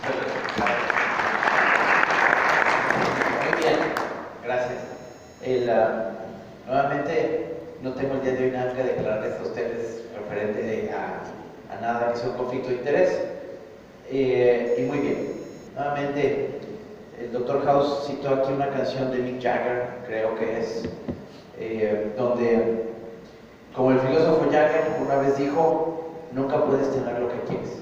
Muy bien, gracias. Nuevamente, no tengo el día de hoy nada que declararles a ustedes referente a nada que sea un conflicto de interés. Y muy bien, nuevamente, el Dr. House citó aquí una canción de Mick Jagger, creo que es, donde, como el filósofo Jagger una vez dijo, nunca puedes tener lo que quieres.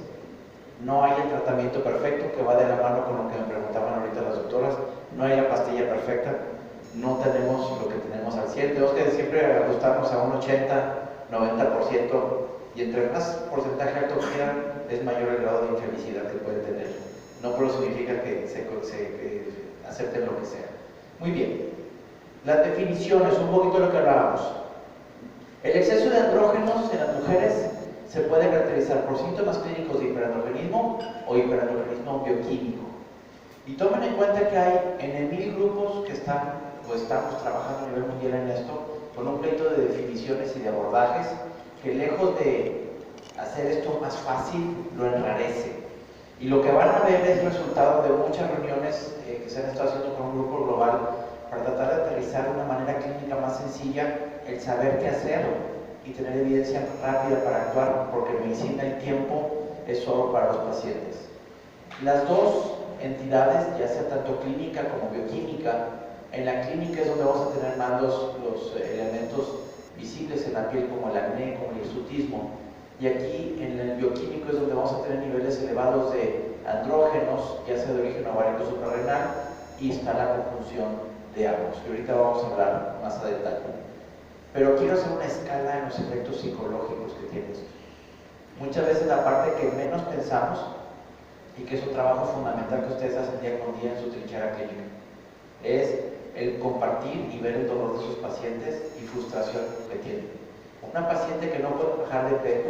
No hay el tratamiento perfecto, que va de la mano con lo que me preguntaban ahorita las doctoras. No hay la pastilla perfecta, no tenemos lo que tenemos al 100. Tenemos que siempre ajustarnos a un 80, 90%, y entre más porcentaje alto quieran, es mayor el grado de infelicidad que pueden tener. No por eso significa que acepten lo que sea. Muy bien, las definiciones, un poquito de lo que hablábamos. El exceso de andrógenos en las mujeres se puede caracterizar por síntomas clínicos de hiperandrogenismo o hiperandrogenismo bioquímico. Y tomen en cuenta que hay en 1000 grupos que están o estamos trabajando a nivel mundial en esto, con un pleito de definiciones y de abordajes que, lejos de hacer esto más fácil, lo enrarece. Y lo que van a ver es el resultado de muchas reuniones que se han estado haciendo con un grupo global para tratar de aterrizar de una manera clínica más sencilla el saber qué hacer y tener evidencia rápida para actuar, porque en medicina el tiempo es oro para los pacientes. Las dos entidades, ya sea tanto clínica como bioquímica, en la clínica es donde vamos a tener más los elementos visibles en la piel, como el acné, como el hirsutismo, y aquí en el bioquímico es donde vamos a tener niveles elevados de andrógenos, ya sea de origen ovárico suprarrenal, y está la conjunción de ambos, que ahorita vamos a hablar más a detalle. Pero quiero hacer una escala en los efectos psicológicos que tiene esto. Muchas veces la parte que menos pensamos, y que es un trabajo fundamental que ustedes hacen día con día en su trinchera clínica, es el compartir y ver el dolor de sus pacientes y frustración que tienen. Una paciente que no puede bajar de peso,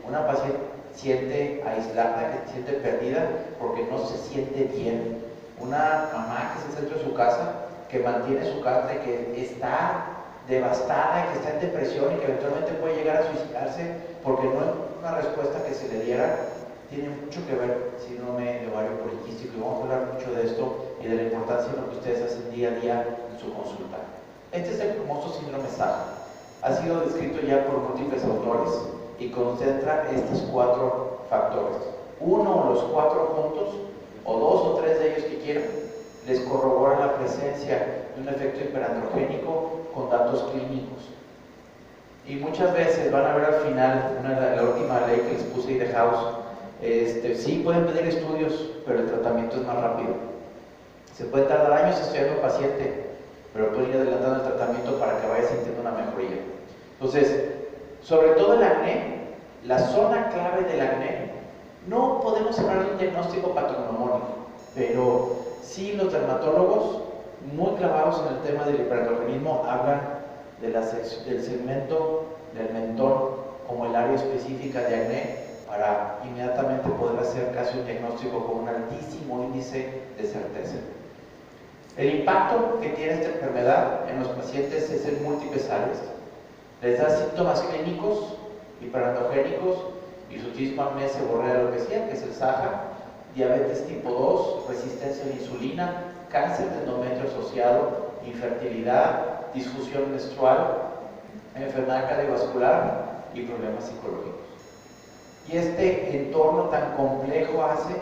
una paciente siente aislada, que se siente perdida porque no se siente bien, una mamá que es el centro de su casa, que mantiene su casa y que está devastada y que está en depresión y que eventualmente puede llegar a suicidarse porque no hay una respuesta que se le diera, tiene mucho que ver síndrome de ovario poliquístico, y vamos a hablar mucho de esto y de la importancia de lo que ustedes hacen día a día en su consulta. Este es el famoso síndrome SAHA. Ha sido descrito ya por múltiples autores y concentra estos 4 factores. Uno o los 4 juntos, o 2 o 3 de ellos que quieran, les corrobora la presencia de un efecto hiperandrogénico con datos clínicos. Y muchas veces van a ver al final, la última ley que les puse ahí de House, sí pueden pedir estudios, pero el tratamiento es más rápido. Se puede tardar años estudiando al paciente, pero pueden ir adelantando el tratamiento para que vaya sintiendo una mejoría. Entonces, sobre todo el acné, la zona clave del acné, no podemos hablar de un diagnóstico patognomónico, pero sí los dermatólogos, muy clavados en el tema del hiperandrogenismo, hablan de del segmento del mentón como el área específica de acné, para inmediatamente poder hacer casi un diagnóstico con un altísimo índice de certeza. El impacto que tiene esta enfermedad en los pacientes es en múltiples áreas. Les da síntomas clínicos, hiperandrogénicos, hirsutismo, acné, seborrea, alopecia, que es el SAHA, diabetes tipo 2, resistencia a la insulina, cáncer de endometrio asociado, infertilidad, disfunción menstrual, enfermedad cardiovascular y problemas psicológicos. Y este entorno tan complejo hace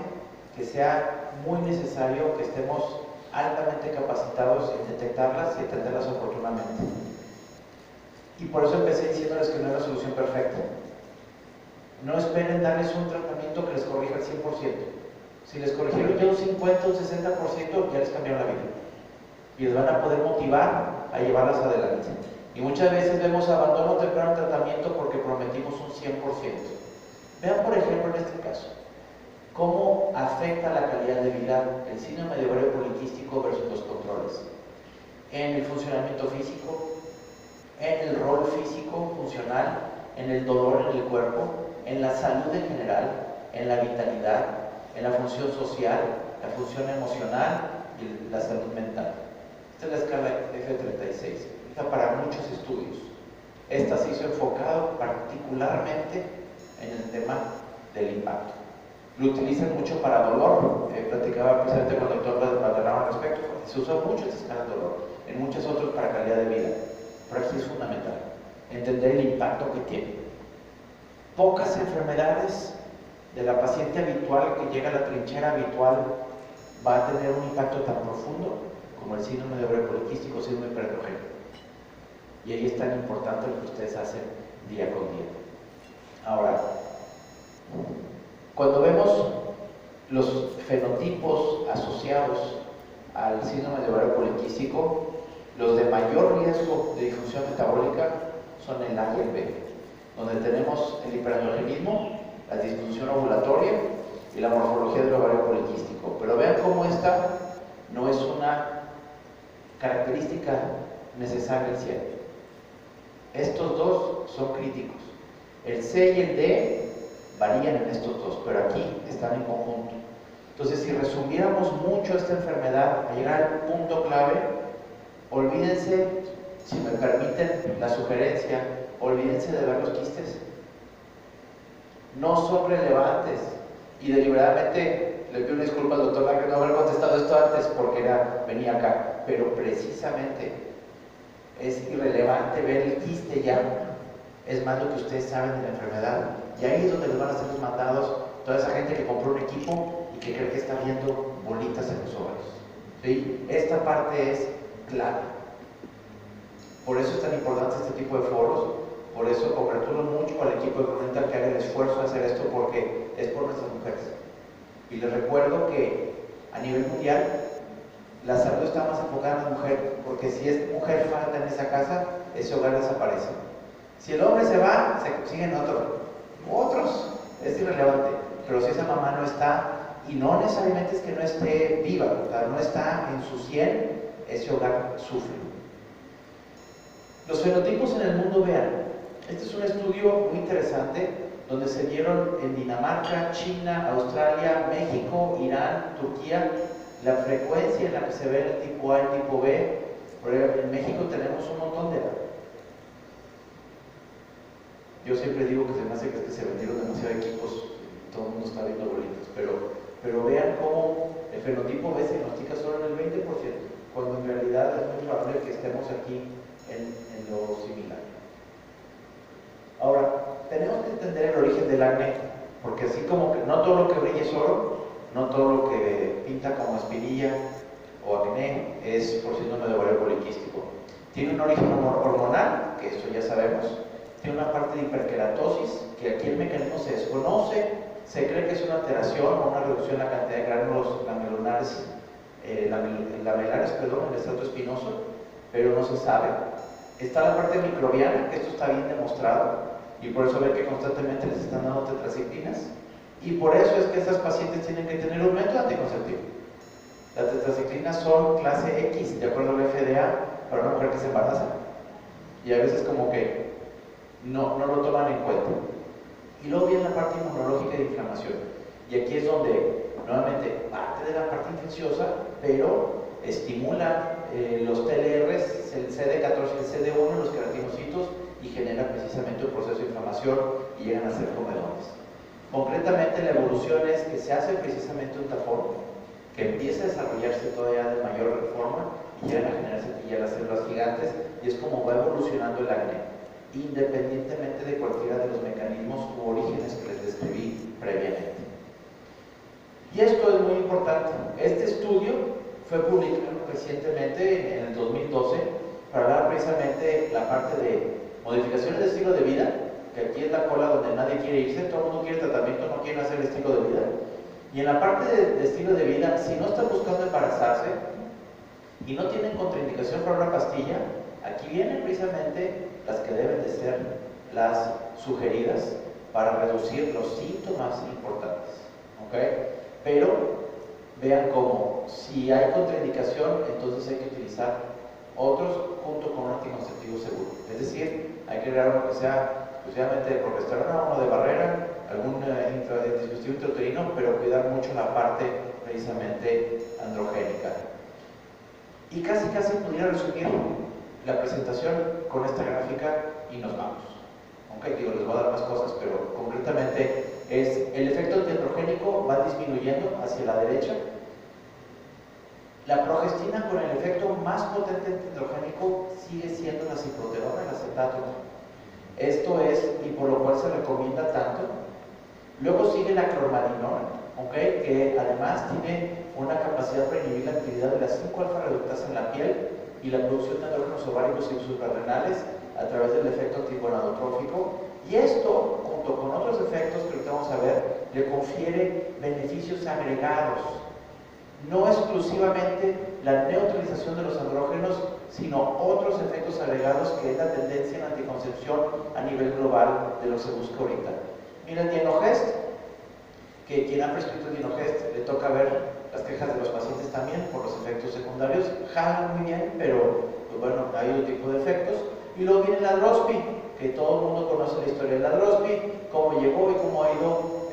que sea muy necesario que estemos altamente capacitados en detectarlas y atenderlas oportunamente. Y por eso empecé diciéndoles que no es la solución perfecta. No esperen darles un tratamiento que les corrija al 100%. Si les corrigieron ya un 50 o un 60%, ya les cambiaron la vida. Y les van a poder motivar a llevarlas adelante. Y muchas veces vemos abandono temprano del tratamiento porque prometimos un 100%. Vean, por ejemplo, en este caso, cómo afecta la calidad de vida el síndrome de ovario poliquístico versus los controles. En el funcionamiento físico, en el rol físico, funcional, en el dolor en el cuerpo, en la salud en general, en la vitalidad, en la función social, la función emocional y la salud mental. Esta es la escala F36, está para muchos estudios. Esta se hizo enfocado particularmente en el tema del impacto. Lo utilizan mucho para dolor. Platicaba precisamente con el doctor Valderrama al respecto. Se usa mucho esta escala de dolor, en muchas otras para calidad de vida. Pero aquí es fundamental entender el impacto que tiene. Pocas enfermedades de la paciente habitual que llega a la trinchera habitual va a tener un impacto tan profundo como el síndrome de ovario poliquístico o síndrome hiperandrogénico. Y ahí es tan importante lo que ustedes hacen día con día. Ahora, cuando vemos los fenotipos asociados al síndrome de ovario poliquístico, los de mayor riesgo de disfunción metabólica son el A y el B, donde tenemos el hiperandrogenismo, la disfunción ovulatoria y la morfología del ovario poliquístico. Pero vean cómo esta no es una característica necesaria del 100. Estos dos son críticos. El C y el D varían en estos dos, pero aquí están en conjunto. Entonces, si resumiéramos mucho esta enfermedad, a llegar al punto clave, olvídense, si me permiten la sugerencia, olvídense de ver los quistes. No son relevantes. Y deliberadamente le pido una disculpa al doctor Lagre no haber contestado esto antes porque venía acá. Pero precisamente es irrelevante ver el quiste ya. Es más lo que ustedes saben de la enfermedad. Y ahí es donde les van a hacer los mandados toda esa gente que compró un equipo y que cree que está viendo bolitas en los ovarios. ¿Sí? Esta parte es clave. Por eso es tan importante este tipo de foros. Por eso congratulo mucho al equipo de Prodental que haga el esfuerzo de hacer esto porque es por nuestras mujeres. Y les recuerdo que a nivel mundial la salud está más enfocada en la mujer, porque si es mujer falta en esa casa, ese hogar desaparece. Si el hombre se va, se consiguen otros, es irrelevante. Pero si esa mamá no está, y no necesariamente es que no esté viva, o sea, no está en su 100, ese hogar sufre. Los fenotipos en el mundo, vean, este es un estudio muy interesante donde se vieron en Dinamarca, China, Australia, México, Irán, Turquía, la frecuencia en la que se ve el tipo A y el tipo B. Por ejemplo, en México tenemos un montón de... Yo siempre digo que se me hace que se vendieron demasiados equipos y todo el mundo está viendo bolitas, pero vean cómo el fenotipo B se diagnostica solo en el 20%, cuando en realidad es muy probable que estemos aquí en lo similar. Ahora, tenemos que entender el origen del acné, porque así como que no todo lo que brilla es oro, no todo lo que pinta como espinilla o acné es por síndrome de ovario poliquístico. Tiene un origen hormonal, que eso ya sabemos. Tiene una parte de hiperkeratosis, que aquí el mecanismo se desconoce, se cree que es una alteración o una reducción en la cantidad de gránulos lamelares, en el estrato espinoso, pero no se sabe. Está la parte microbiana, que esto está bien demostrado, y por eso ven que constantemente les están dando tetraciclinas, y por eso es que estas pacientes tienen que tener un método anticonceptivo. Las tetraciclinas son clase X, de acuerdo al FDA, para una mujer que se embaraza, y a veces como que no lo toman en cuenta. Y luego viene la parte inmunológica de inflamación, y aquí es donde nuevamente parte de la parte infecciosa, pero estimula los TLRs, el CD14 y el CD1, los queratinocitos, y genera precisamente un proceso de inflamación y llegan a ser comedones. Concretamente la evolución es que se hace precisamente un tapón que empieza a desarrollarse todavía de mayor forma y llegan a generarse ya las células gigantes, y es como va evolucionando el acné, independientemente de cualquiera de los mecanismos u orígenes que les describí previamente. Y esto es muy importante. Este estudio fue publicado recientemente, en el 2012, para hablar precisamente la parte de modificaciones de estilo de vida, que aquí es la cola donde nadie quiere irse, todo el mundo quiere tratamiento, no quieren hacer el estilo de vida. Y en la parte de estilo de vida, si no están buscando embarazarse y no tienen contraindicación para una pastilla, aquí vienen precisamente las que deben de ser las sugeridas para reducir los síntomas importantes. ¿Okay? Pero vean cómo, si hay contraindicación, entonces hay que utilizar otros junto con un anticonceptivo seguro. Es decir, hay que crear uno que sea exclusivamente de progesterona, uno de barrera, algún dispositivo intrauterino, pero cuidar mucho la parte precisamente androgénica. Y casi pudiera resumir la presentación con esta gráfica y nos vamos. Aunque digo, les voy a dar más cosas, pero concretamente es el efecto antiandrogénico va disminuyendo hacia la derecha. La progestina con el efecto más potente antiandrogénico sigue siendo la ciproterona, el acetato. Esto es, y por lo cual se recomienda tanto. Luego sigue la clormadinona, ¿okay? Que además tiene una capacidad para inhibir la actividad de las 5-alfa reductasa en la piel y la producción de andrógenos ováricos y suprarrenales a través del efecto antigonadotrófico. Y esto, junto con otros efectos que ahorita vamos a ver, le confiere beneficios agregados. No exclusivamente la neutralización de los andrógenos, sino otros efectos agregados que es la tendencia en anticoncepción a nivel global de lo que se busca ahorita. Mira el Dienogest, que quien ha prescrito el Dienogest le toca ver las quejas de los pacientes también por los efectos secundarios. Jala muy bien, pero pues bueno, hay otro tipo de efectos. Y luego viene la Drospi, que todo el mundo conoce la historia de la Drospi, cómo llegó y cómo ha ido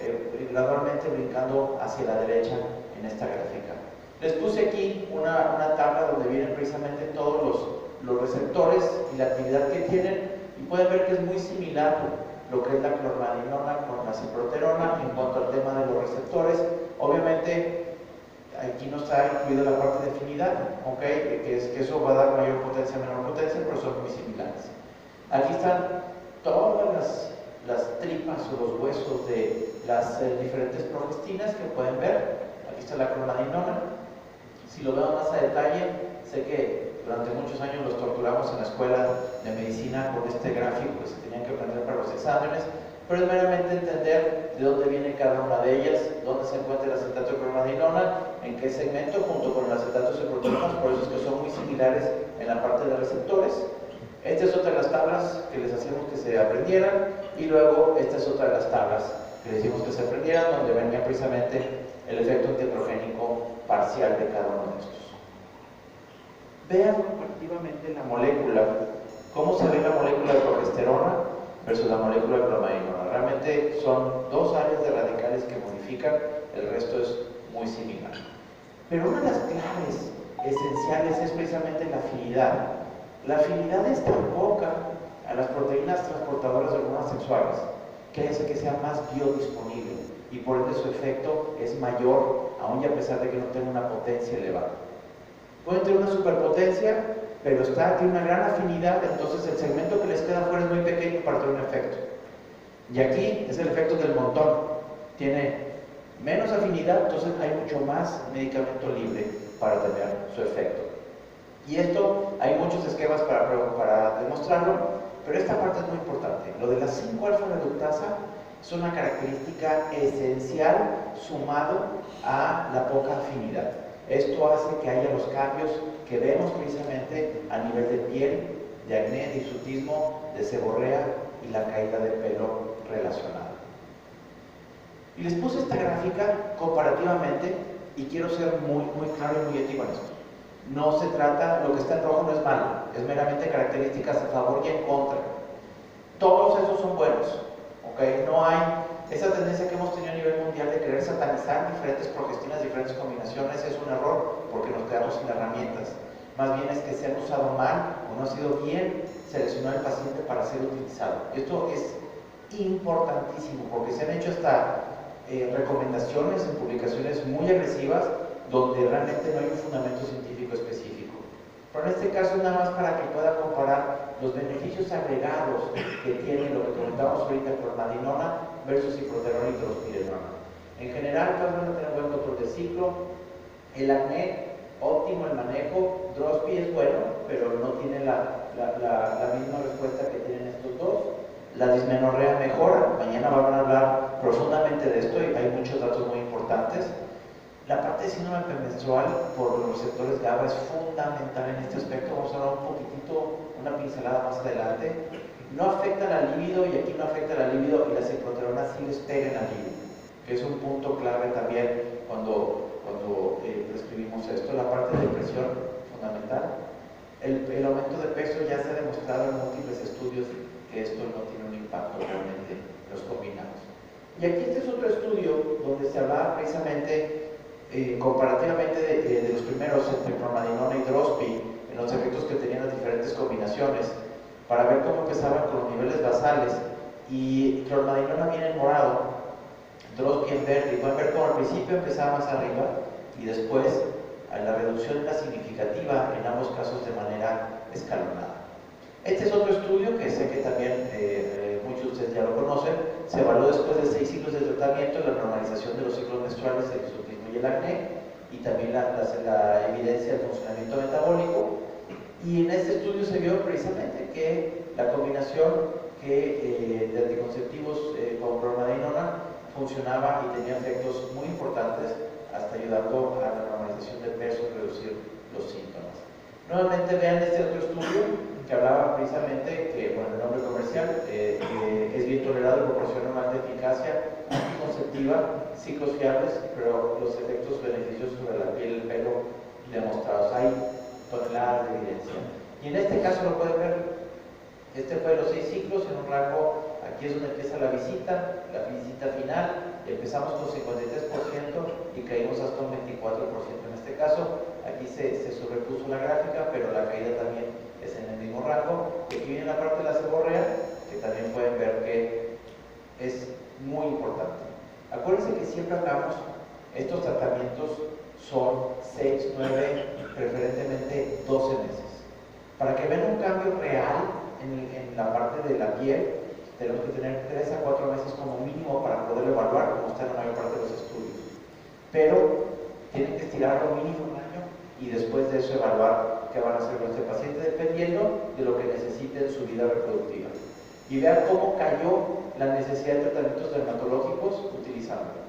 gradualmente brincando hacia la derecha en esta gráfica. Les puse aquí una tabla donde vienen precisamente todos los receptores y la actividad que tienen, y pueden ver que es muy similar lo que es la clormadinona con la ciproterona en cuanto al tema de los receptores. Obviamente aquí no está incluida la parte de afinidad, ¿okay? que eso va a dar mayor potencia, menor potencia, pero son muy similares. Aquí están todas las tripas o los huesos de las diferentes progestinas que pueden ver. Aquí está la clormadinona. Si lo vemos más a detalle, sé que durante muchos años los torturamos en la escuela de medicina con este gráfico que se tenían que aprender para los exámenes, pero es meramente entender de dónde viene cada una de ellas, dónde se encuentra el acetato de clormadinona, en qué segmento, junto con el acetato de ciproterona, por eso es que son muy similares en la parte de receptores. Esta es otra de las tablas que les hacíamos que se aprendieran, y luego esta es otra de las tablas que les hicimos que se aprendieran, donde venía precisamente el efecto antiandrogénico parcial de cada uno de estos. Vean comparativamente la molécula, cómo se ve la molécula de progesterona versus la molécula de clormadinona. Realmente son dos áreas de radicales que modifican, el resto es muy similar. Pero una de las claves esenciales es precisamente la afinidad. La afinidad es tan poca a las proteínas transportadoras de hormonas sexuales que hace que sea más biodisponible y por ende su efecto es mayor, aun y a pesar de que no tenga una potencia elevada. Pueden tener una superpotencia, pero tiene una gran afinidad, entonces el segmento que les queda afuera es muy pequeño para tener un efecto. Y aquí es el efecto del montón. Tiene menos afinidad, entonces hay mucho más medicamento libre para tener su efecto. Y esto, hay muchos esquemas para demostrarlo, pero esta parte es muy importante. Lo de la 5-alfa reductasa es una característica esencial sumado a la poca afinidad. Esto hace que haya los cambios que vemos precisamente a nivel de piel, de acné, de hirsutismo, de seborrea y la caída de pelo relacionada. Y les puse esta gráfica comparativamente y quiero ser muy claro y muy ético en esto. No se trata, lo que está en rojo no es malo, es meramente características a favor y en contra. Todos esos son buenos, ¿okay? No hay esa tendencia que hemos tenido a nivel mundial de querer satanizar diferentes progestinas, diferentes combinaciones, es un error porque nos quedamos sin herramientas. Más bien es que se han usado mal o no ha sido bien seleccionado el paciente para ser utilizado. Esto es importantísimo porque se han hecho hasta recomendaciones en publicaciones muy agresivas donde realmente no hay un fundamento científico específico. Pero en este caso es nada más para que pueda comparar los beneficios agregados que tiene lo que comentamos ahorita clormadinona versus ciproterona y drospirenona. En general, todos van a tener buen control de ciclo. El acné, óptimo el manejo. Drospi es bueno, pero no tiene la misma respuesta que tienen estos dos. La dismenorrea mejora. Mañana van a hablar profundamente de esto y hay muchos datos muy importantes. La parte de síndrome premenstrual por los receptores GABA es fundamental en este aspecto. Vamos a hablar un poquitito, una pincelada más adelante. No afecta la libido y aquí no afecta la libido y la ciproterona sí les pega en la libido, que es un punto clave también cuando describimos esto. La parte de depresión, fundamental. El aumento de peso ya se ha demostrado en múltiples estudios que esto no tiene un impacto realmente en los combinados. Y aquí este es otro estudio donde se hablaba precisamente comparativamente de los primeros entre clormadinona y drospi en los efectos que tenían las diferentes combinaciones para ver cómo empezaban con los niveles basales y clormadinona viene en morado drops bien verde, y pueden ver cómo al principio empezaba más arriba y después la reducción era significativa en ambos casos de manera escalonada. Este es otro estudio que sé que también muchos de ustedes ya lo conocen. Se evaluó después de 6 ciclos de tratamiento la normalización de los ciclos menstruales, el hirsutismo y el acné, y también la evidencia del funcionamiento metabólico. Y en este estudio se vio precisamente que la combinación de anticonceptivos con bromadinona funcionaba y tenía efectos muy importantes, hasta ayudando a la normalización del peso y reducir los síntomas. Nuevamente vean este otro estudio que hablaba precisamente que, bueno, el nombre comercial es bien tolerado y proporciona más de eficacia anticonceptiva, ciclos fiables, pero los efectos beneficiosos sobre la piel y el pelo demostrados. Hay toneladas de evidencia. Y en este caso lo pueden ver, este fue de los 6 ciclos en un rango, aquí es donde empieza la visita final, empezamos con 53% y caímos hasta un 24% en este caso. Aquí se sobrepuso la gráfica, pero la caída también es en el mismo rango. Y aquí viene la parte de la seborrea, que también pueden ver que es muy importante. Acuérdense que siempre hablamos, estos tratamientos son 6, 9, preferentemente 12 meses. Para que vean un cambio real en la parte de la piel, tenemos que tener 3 a 4 meses como mínimo para poder evaluar, como está en la mayor parte de los estudios. Pero tienen que estirarlo mínimo un año y después de eso evaluar qué van a hacer con este paciente dependiendo de lo que necesite en su vida reproductiva. Y vean cómo cayó la necesidad de tratamientos dermatológicos utilizándolo.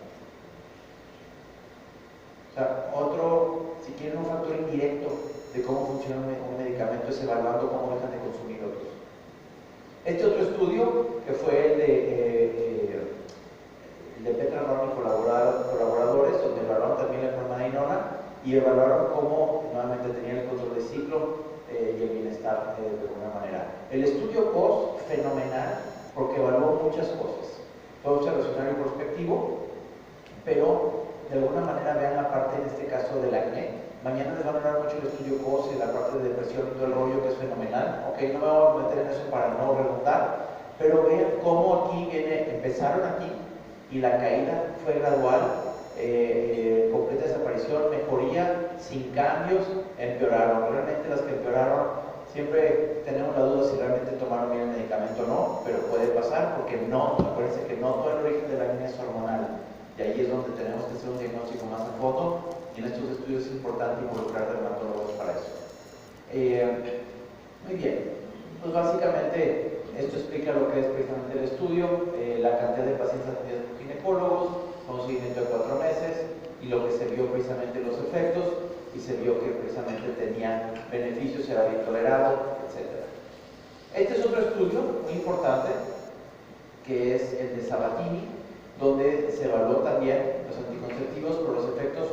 O sea, si quieren un factor indirecto de cómo funciona un medicamento es evaluando cómo dejan de consumir otros. Este otro estudio, que fue el de Petra Ron y colaboradores, donde evaluaron también la bromadinona y evaluaron cómo nuevamente tenían el control de ciclo y el bienestar de alguna manera. El estudio POS, fenomenal, porque evaluó muchas cosas. Fue observacional y prospectivo, pero de alguna manera vean la parte, en este caso, del acné. Mañana les van a hablar mucho el estudio COS y la parte de depresión y todo el rollo, que es fenomenal. Ok, no me voy a meter en eso para no redundar, pero vean cómo aquí empezaron aquí y la caída fue gradual, completa desaparición, mejoría, sin cambios, empeoraron. Realmente las que empeoraron, siempre tenemos la duda si realmente tomaron bien el medicamento o no, pero puede pasar porque no, acuérdense que no todo el origen de la acné es hormonal. Y ahí es donde tenemos que hacer un diagnóstico más a fondo, y en estos estudios es importante involucrar dermatólogos para eso. Muy bien, pues básicamente esto explica lo que es precisamente el estudio, la cantidad de pacientes atendidos por ginecólogos, con un seguimiento de 4 meses, y lo que se vio precisamente los efectos, y se vio que precisamente tenían beneficios, era bien tolerado, etc. Este es otro estudio muy importante, que es el de Sabatini, donde se evaluó también los anticonceptivos por los efectos,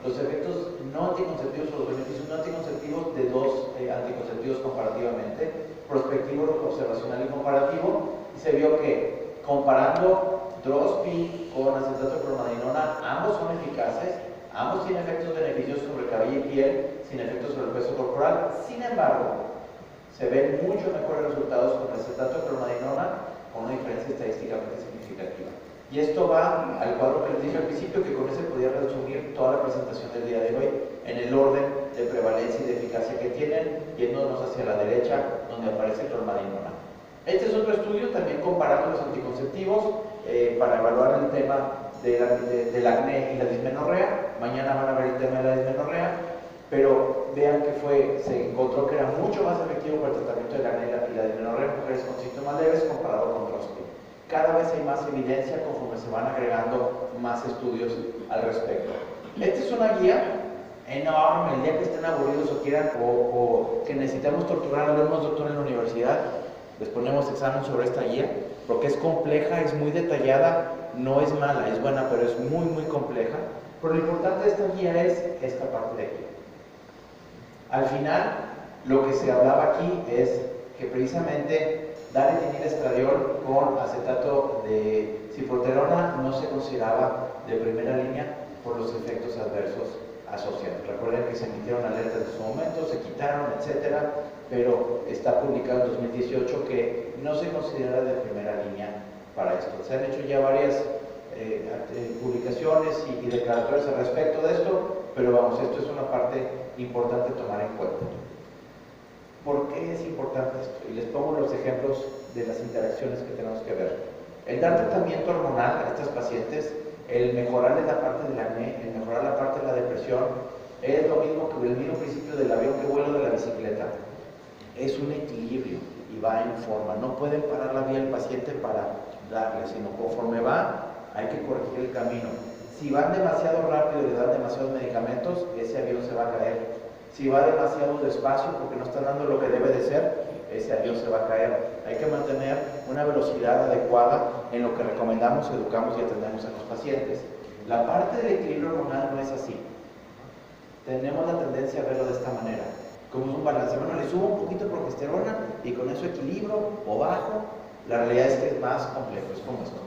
los efectos no anticonceptivos o los beneficios no anticonceptivos de dos anticonceptivos comparativamente, prospectivo, observacional y comparativo, y se vio que comparando Drospi con acetato de bromadinona, ambos son eficaces, ambos tienen efectos beneficiosos sobre cabello y piel, sin efectos sobre el peso corporal. Sin embargo, se ven mucho mejores resultados con el acetato de bromadinona, con una diferencia estadísticamente significativa. Y esto va al cuadro que les dije al principio, que con ese podía resumir toda la presentación del día de hoy, en el orden de prevalencia y de eficacia que tienen, yéndonos hacia la derecha, donde aparece bromadinona. Este es otro estudio, también comparando los anticonceptivos, para evaluar el tema del acné y la dismenorrea. Mañana van a ver el tema de la dismenorrea, pero vean que se encontró que era mucho más efectivo para el tratamiento del acné y la dismenorrea en mujeres con síntomas leves comparado con Drospi. Cada vez hay más evidencia conforme se van agregando más estudios al respecto. Esta es una guía enorme. El día que estén aburridos o quieran o que necesitamos torturar a alumnos, doctor, en la universidad, les ponemos examen sobre esta guía, porque es compleja, es muy detallada, no es mala, es buena, pero es muy, muy compleja. Pero lo importante de esta guía es esta parte de aquí. Al final, lo que se hablaba aquí es que precisamente dar etiliestradiol con acetato de ciproterona no se consideraba de primera línea por los efectos adversos asociados. Recuerden que se emitieron alertas en su momento, se quitaron, etcétera, pero está publicado en 2018 que no se considera de primera línea para esto. Se han hecho ya varias publicaciones y declaratorias al respecto de esto, pero vamos, esto es una parte importante tomar en cuenta. ¿Por qué es importante esto? Y les pongo los ejemplos de las interacciones que tenemos que ver. El dar tratamiento hormonal a estas pacientes, el mejorarles la parte del acné, el mejorar la parte de la depresión, es lo mismo que el mismo principio del avión que vuelo de la bicicleta. Es un equilibrio y va en forma. No pueden parar la vía del paciente para darle, sino conforme va, hay que corregir el camino. Si van demasiado rápido y le dan demasiados medicamentos, ese avión se va a caer. Si va demasiado despacio porque no está dando lo que debe de ser, ese avión se va a caer. Hay que mantener una velocidad adecuada en lo que recomendamos, educamos y atendemos a los pacientes. La parte del equilibrio hormonal no es así. Tenemos la tendencia a verlo de esta manera, como un balance. Bueno, le subo un poquito de progesterona y con eso equilibro o bajo. La realidad es que es más complejo, es como esto.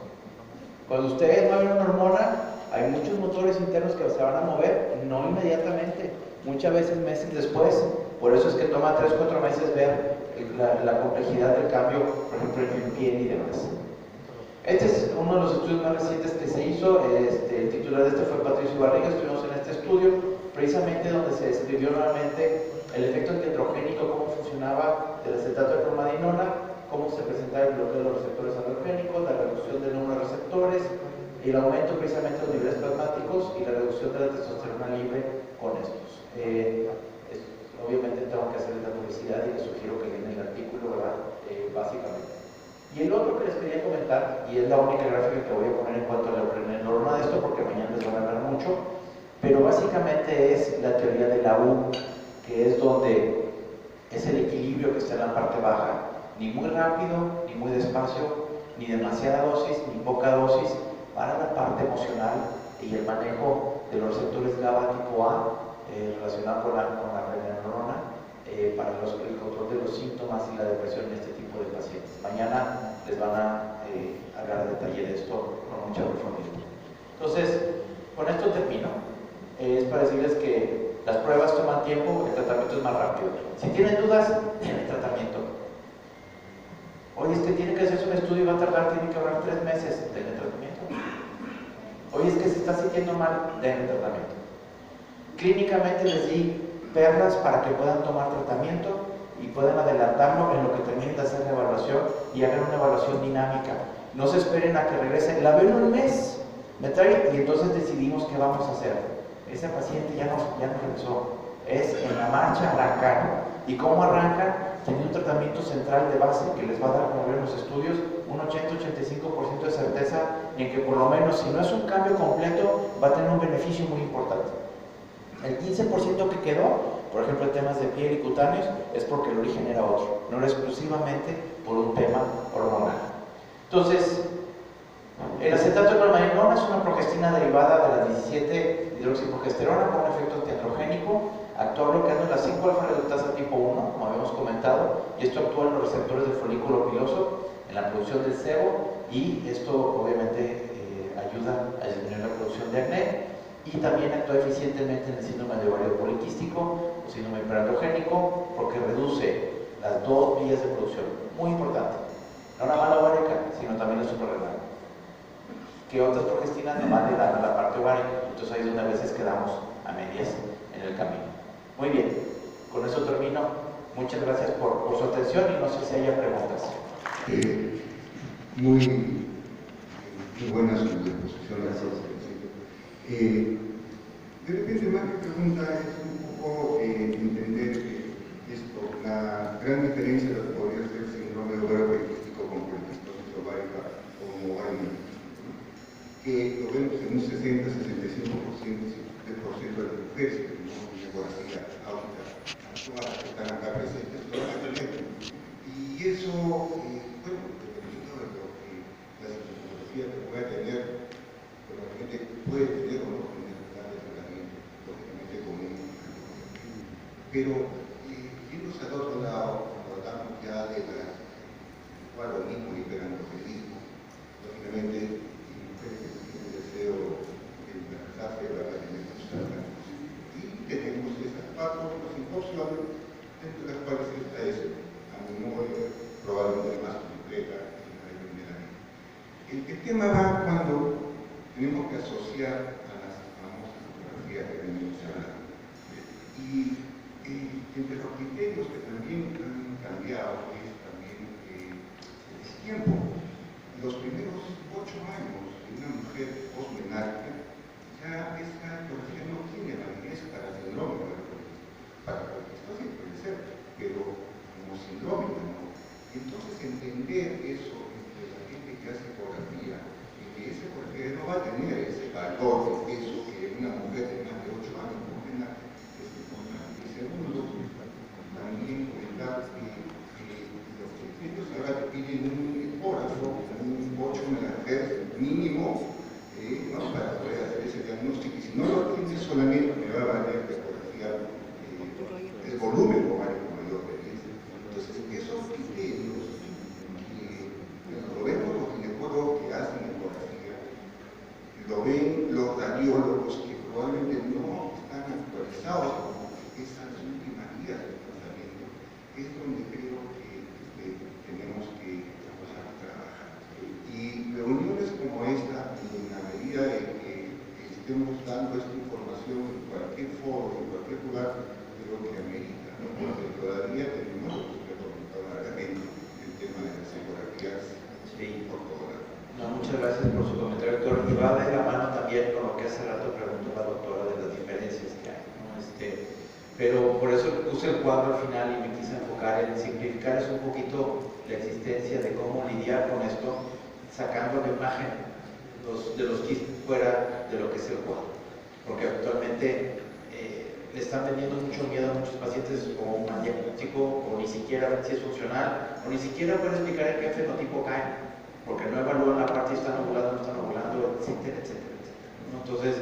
Cuando ustedes mueven una hormona, hay muchos motores internos que se van a mover, no inmediatamente, muchas veces meses después. Por eso es que toma 3 o 4 meses ver la complejidad del cambio, por ejemplo, en piel y demás. Este es uno de los estudios más recientes que se hizo. El titular de este fue Patricio Barriga. Estuvimos en este estudio, precisamente donde se describió nuevamente el efecto antiandrogénico, cómo funcionaba del acetato de clormadinona, cómo se presentaba el bloqueo de los receptores androgénicos, la reducción del número de receptores, el aumento precisamente de los niveles plasmáticos y la reducción de la testosterona libre con estos. Obviamente tengo que hacer la publicidad y les sugiero que lean el artículo, ¿verdad? Básicamente. Y el otro que les quería comentar, y es la única gráfica que voy a poner en cuanto a la norma de esto, porque mañana les van a hablar mucho, pero básicamente es la teoría de la U, que es donde es el equilibrio que está en la parte baja, ni muy rápido, ni muy despacio, ni demasiada dosis, ni poca dosis, para la parte emocional y el manejo de los receptores GABA tipo A, relacionado con la pregnenolona, para el control de los síntomas y la depresión en este tipo de pacientes. Mañana les van a hablar a detalle de esto con mucha profundidad. Entonces, con esto termino. Es para decirles que las pruebas toman tiempo, el tratamiento es más rápido. Si tienen dudas, tienen tratamiento. Oye, es que tiene que hacerse un estudio y va a tardar, tiene que ahorrar 3 meses, denle tratamiento. Oye, es que se está sintiendo mal, denle tratamiento. Clínicamente les di perlas para que puedan tomar tratamiento y puedan adelantarlo en lo que terminen de hacer la evaluación y hagan una evaluación dinámica. No se esperen a que regrese, la veo en un mes, me trae y entonces decidimos qué vamos a hacer. Ese paciente ya no regresó, es en la marcha arrancar. ¿Y cómo arrancan? Teniendo un tratamiento central de base que les va a dar, como ven los estudios, un 80-85% de certeza en que por lo menos, si no es un cambio completo, va a tener un beneficio muy importante. El 15% que quedó, por ejemplo, en temas de piel y cutáneos, es porque el origen era otro, no era exclusivamente por un tema hormonal. Entonces, el acetato de clormadinona es una progestina derivada de la 17-hidroxiprogesterona con un efecto antiandrogénico. Actúa bloqueando la 5-alfa-reductasa tipo 1, como habíamos comentado, y esto actúa en los receptores del folículo piloso, en la producción del sebo, y esto obviamente ayuda a disminuir la producción de acné. Y también actúa eficientemente en el síndrome de ovario poliquístico o síndrome hiperandrogénico porque reduce las 2 vías de producción. Muy importante. No nada más la ovárica, sino también la suprarrenal. Que otras progestinas nomás le dan a la parte ovárica. Entonces ahí es donde a veces quedamos a medias en el camino. Muy bien. Con eso termino. Muchas gracias por su atención y no sé si haya preguntas. Muy buena su exposición. Gracias. De repente, más que pregunta es un poco entender esto, la gran diferencia de lo que podría ser el síndrome de ovario poliquístico con poliquistosis ovárica o ovario, que lo vemos en un 60-65% de las mujeres que tenemos una hemorragia aórtica actual, que están acá presentes, probablemente. Y eso, bueno, dependiendo de lo que la sintomatología que pueda tener, probablemente puede tener o no necesidad de tratamiento, lógicamente con un anticonceptivo. Pero, yéndose al otro lado, cuando hablamos ya de lo mismo hiperandrogenismo, lógicamente, mujeres que tienen deseo de embarazarse, van a tener muchos tratamientos. Y tenemos esas 4 opciones, entre las cuales esta es, a mi modo, probablemente más completa en la vida. El tema va cuando tenemos que asociar a las famosas fotografías que venimos hablando. Y entre los criterios que también han cambiado es también el tiempo. Los primeros 8 años de una mujer posmenárquica, ya esa fotografía no tiene validez para el síndrome, para esto sí puede ser, pero como síndrome no. Entonces entender eso entre la gente que hace ecografía, que esa ecografía no va a tener ese valor de peso que una mujer de más de 8 años posmenárquica es importante. Y segundo, también comentar que los criterios ahora te piden un ecógrafo, un 8 MHz mínimo, ¿no? Para poder hacer ese diagnóstico, y si no lo tienes solamente me va a valer la ecografía el volumen ovárico mayor de 10. Entonces, esos criterios que lo vemos los ginecólogos que hacen ecografía, lo ven los radiólogos que probablemente no están actualizados con esas últimas guías de tratamiento, es donde creo que tenemos que trabajar. Y reuniones como esta, en la medida de que estemos dando esta información en cualquier foro, en cualquier lugar, creo que amerita, ¿no? Porque todavía tenemos, usted comentó largamente, el tema de las ecografías por todo lado. No, muchas gracias por su comentario, doctor. Y va de la mano también con lo que hace rato preguntó la doctora de las diferencias que hay, ¿no? Pero por eso puse el cuadro al final y me quise enfocar en simplificar un poquito la existencia de cómo lidiar con esto, sacando la imagen de los quistes fuera de lo que es el cuadro. Porque actualmente le están vendiendo mucho miedo a muchos pacientes o un mal diagnóstico, o ni siquiera ver si es funcional, o ni siquiera pueden explicar en qué fenotipo caen, porque no evalúan la parte si están ovulando, no están ovulando, etcétera, etcétera, etcétera, ¿no? Entonces,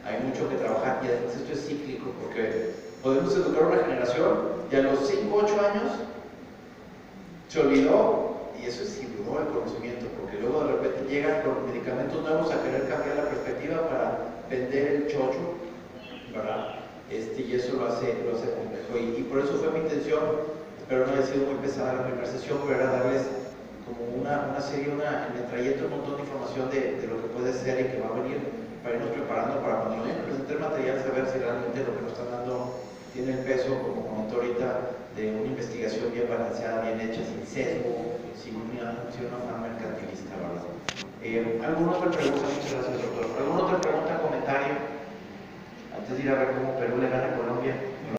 hay mucho que trabajar, y además esto es cíclico, porque podemos educar a una generación y a los 5 o 8 años se olvidó, y eso es sin duda el conocimiento, porque luego de repente llegan con medicamentos nuevos a querer cambiar la perspectiva para vender el chocho, ¿verdad? Y eso lo hace complejo, y por eso fue mi intención, espero no haya sido muy pesada la primera sesión, pero era darles como una serie, en el trayecto un montón de información de lo que puede ser y que va a venir, para irnos preparando para cuando nos presente el material, saber si realmente lo que nos están dando tiene el peso, como comentó ahorita, de una investigación bien balanceada, bien hecha, sin sesgo, sin una forma mercantilista, ¿verdad? ¿Alguna otra pregunta? Muchas gracias, doctor. ¿Alguna otra pregunta, comentario? Antes de ir a ver cómo Perú le gana a Colombia.